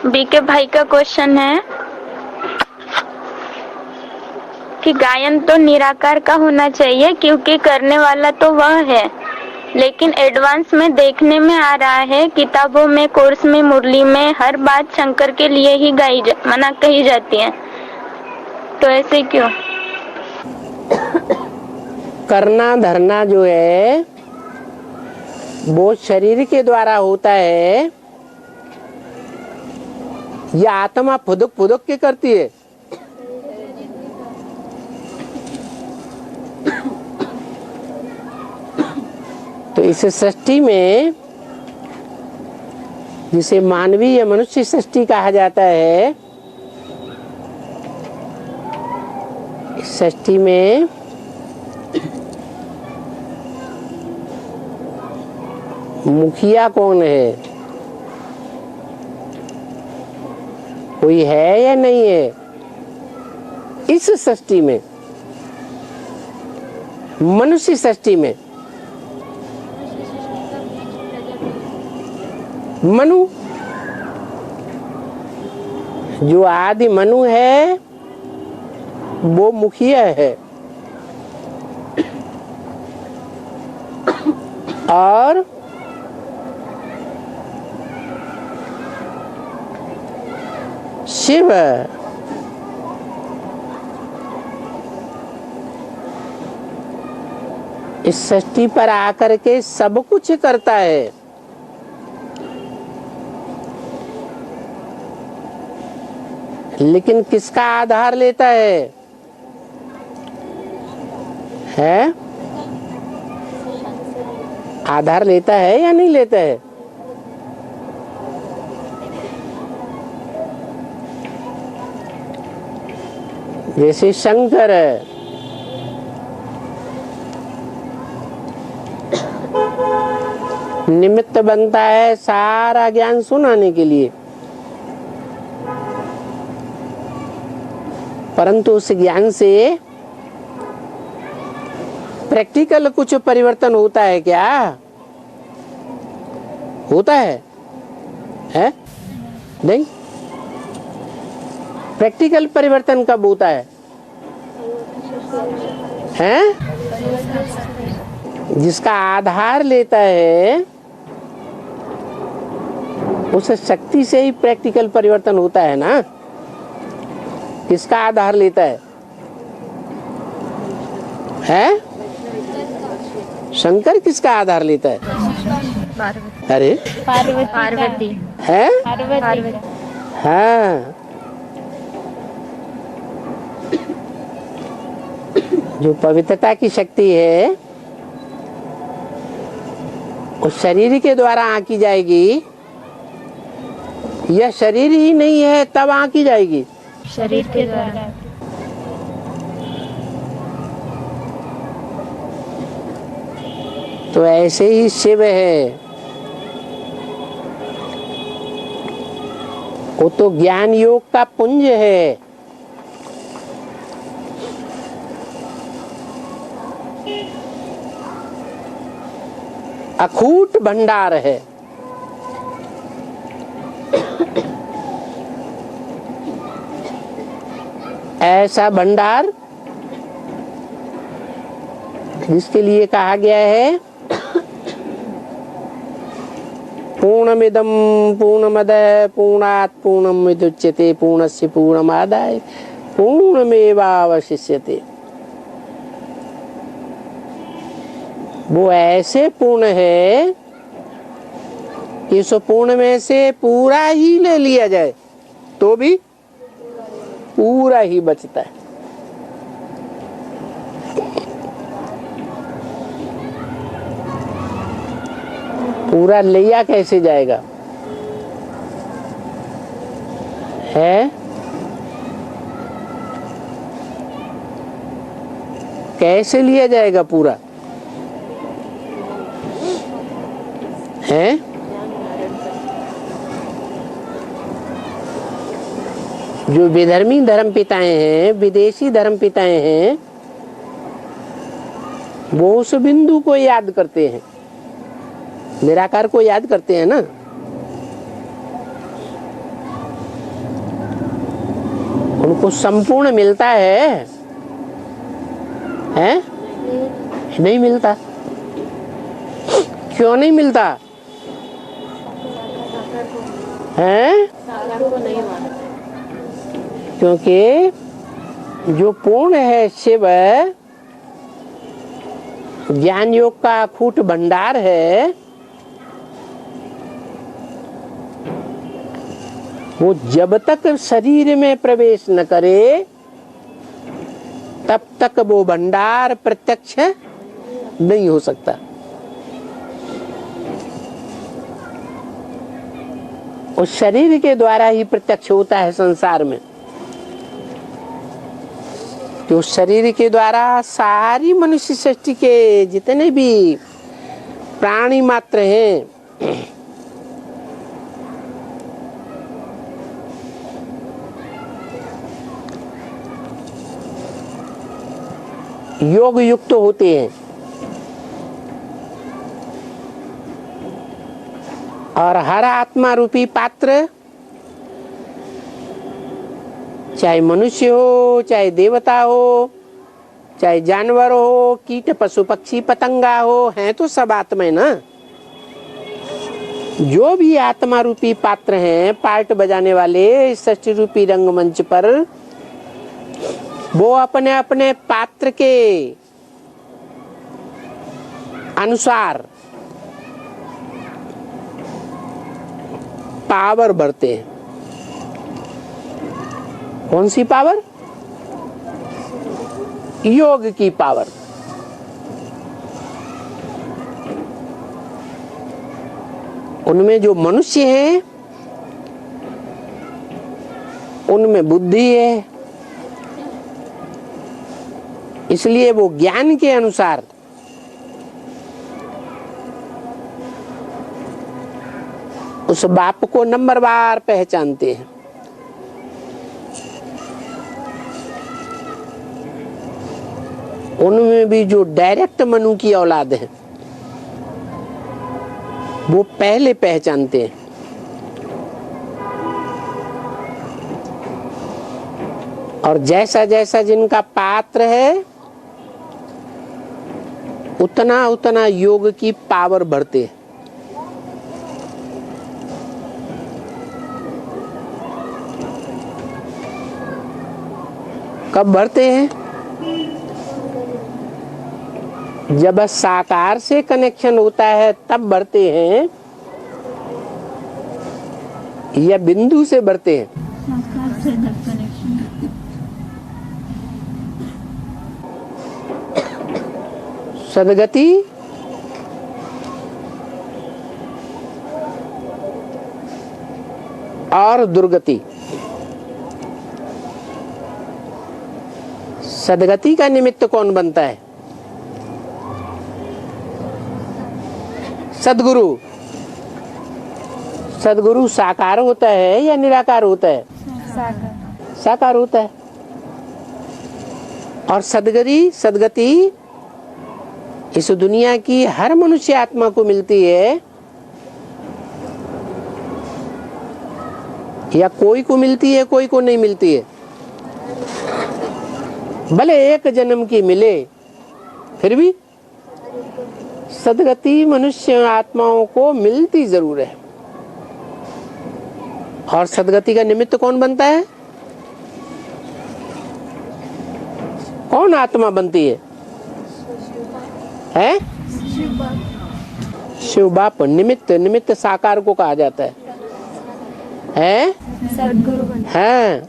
BK भाई का question है कि गायन तो निराकार का होना चाहिए क्योंकि करने वाला तो वह है, लेकिन एडवांस में देखने में आ रहा है किताबों में, कोर्स में, मुरली में हर बात शंकर के लिए ही मना कही जाती है, तो ऐसे क्यों? करना धरना जो है वो शरीर के द्वारा होता है या आत्मा फुदक फुदक के करती है? तो इस सृष्टि में, जिसे मानवीय या मनुष्य सृष्टि कहा जाता है, इस सृष्टि में मुखिया कौन है? कोई है या नहीं है? इस सृष्टि में, मनुष्य सृष्टि में मनु, जो आदि मनु है वो मुखिया है, और शिव इस सृष्टि पर आकर के सब कुछ करता है। लेकिन किसका आधार लेता है? आधार लेता है या नहीं लेता है? जैसे शंकर है, निमित्त बनता है सारा ज्ञान सुनाने के लिए, परंतु उस ज्ञान से प्रैक्टिकल कुछ परिवर्तन होता है क्या? होता है? नहीं। प्रैक्टिकल परिवर्तन कब होता है? जिसका आधार लेता है उस शक्ति से ही प्रैक्टिकल परिवर्तन होता है ना। किसका आधार लेता है? शंकर किसका आधार लेता है? अरे पार्वती है। हाँ, जो पवित्रता की शक्ति है उस शरीर के द्वारा आंकी जाएगी, यह शरीर ही नहीं है तब आंकी जाएगी? शरीर के द्वारा। तो ऐसे ही शिव है, वो तो ज्ञान योग का पुंज है। अखूट भंडार है। ऐसा भंडार जिसके लिए कहा गया है पूर्णमिदं पूर्णमदः पूर्णात् पूर्णमुदच्यते पूर्णस्य पूर्णमादाय पूर्णमेवावशिष्यते। वो ऐसे पूर्ण है कि इस पूर्ण में से पूरा ही ले लिया जाए तो भी पूरा ही बचता है। पूरा लिया कैसे जाएगा? कैसे लिया जाएगा पूरा? जो विधर्मी धर्म पिताएं हैं, विदेशी धर्म पिताएं हैं, वो उस बिंदु को याद करते हैं, निराकार को याद करते हैं ना। वो संपूर्ण मिलता है? हैं? नहीं मिलता। क्यों नहीं मिलता है? क्योंकि जो पूर्ण है शिव, ज्ञान योग का अखूट भंडार है, वो जब तक शरीर में प्रवेश न करे तब तक वो भंडार प्रत्यक्ष नहीं हो सकता। उस शरीर के द्वारा ही प्रत्यक्ष होता है संसार में। तो उस शरीर के द्वारा सारी मनुष्य सृष्टि के जितने भी प्राणी मात्र हैं, योग युक्त होते हैं। और हर आत्मा रूपी पात्र, चाहे मनुष्य हो, चाहे देवता हो, चाहे जानवर हो, कीट पशु पक्षी पतंगा हो, हैं तो सब आत्मा ना। जो भी आत्मा रूपी पात्र हैं, पार्ट बजाने वाले सृष्टि रूपी रंगमंच पर, वो अपने अपने पात्र के अनुसार पावर बढ़ते हैं। कौन सी पावर? योग की पावर। उनमें जो मनुष्य हैं उनमें बुद्धि है, इसलिए वो ज्ञान के अनुसार उस बाप को नंबरवार पहचानते हैं। उनमें भी जो डायरेक्ट मनु की औलाद है वो पहले पहचानते हैं। और जैसा जैसा जिनका पात्र है उतना उतना योग की पावर बढ़ते है। कब बढ़ते हैं? जब साकार से कनेक्शन होता है तब बढ़ते हैं, या बिंदु से बढ़ते हैं? सदगति और दुर्गति। सदगति का निमित्त कौन बनता है? सदगुरु। सदगुरु साकार होता है या निराकार होता है? साकार होता है। और सदगति इस दुनिया की हर मनुष्य आत्मा को मिलती है, या कोई को मिलती है कोई को नहीं मिलती है। भले एक जन्म की मिले फिर भी सदगति मनुष्य आत्माओं को मिलती जरूर है। और सदगति का निमित्त कौन बनता है? कौन आत्मा बनती है? हैं? शिव बाप। निमित्त साकार को कहा जाता है। हैं? सदगुरु हैं।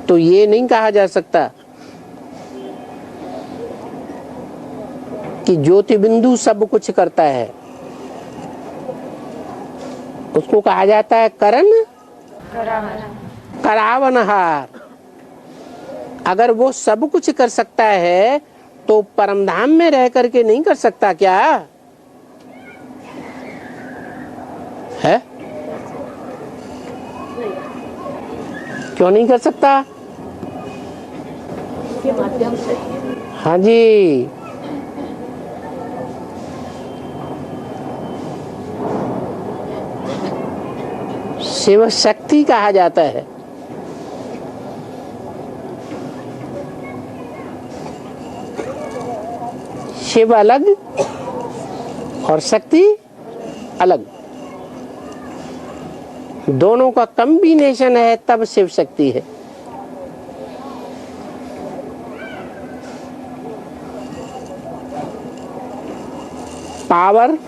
तो ये नहीं कहा जा सकता कि ज्योति बिंदु सब कुछ करता है। उसको कहा जाता है करण करावनहार। अगर वो सब कुछ कर सकता है तो परमधाम में रह करके नहीं कर सकता क्या है? क्यों नहीं कर सकता? के माध्यम से। हाँ जी। शिव शक्ति कहा जाता है। शिव अलग और शक्ति अलग, दोनों का कॉम्बिनेशन है तब शिव शक्ति है। पावर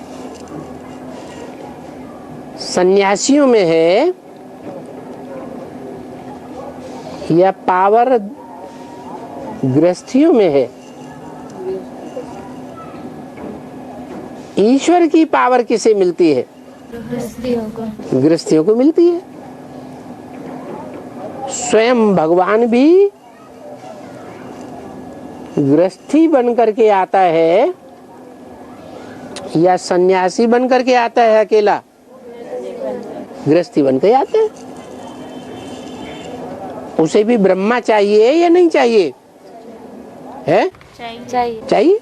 सन्यासियों में है या पावर गृहस्थियों में है? ईश्वर की पावर किसे मिलती है? गृहस्थियों को मिलती है। स्वयं भगवान भी गृहस्थी बनकर के आता है या सन्यासी बनकर के आता है? अकेला गृहस्थी बन के आता है। उसे भी ब्रह्मा चाहिए या नहीं चाहिए? है चाहिए। चाहिए।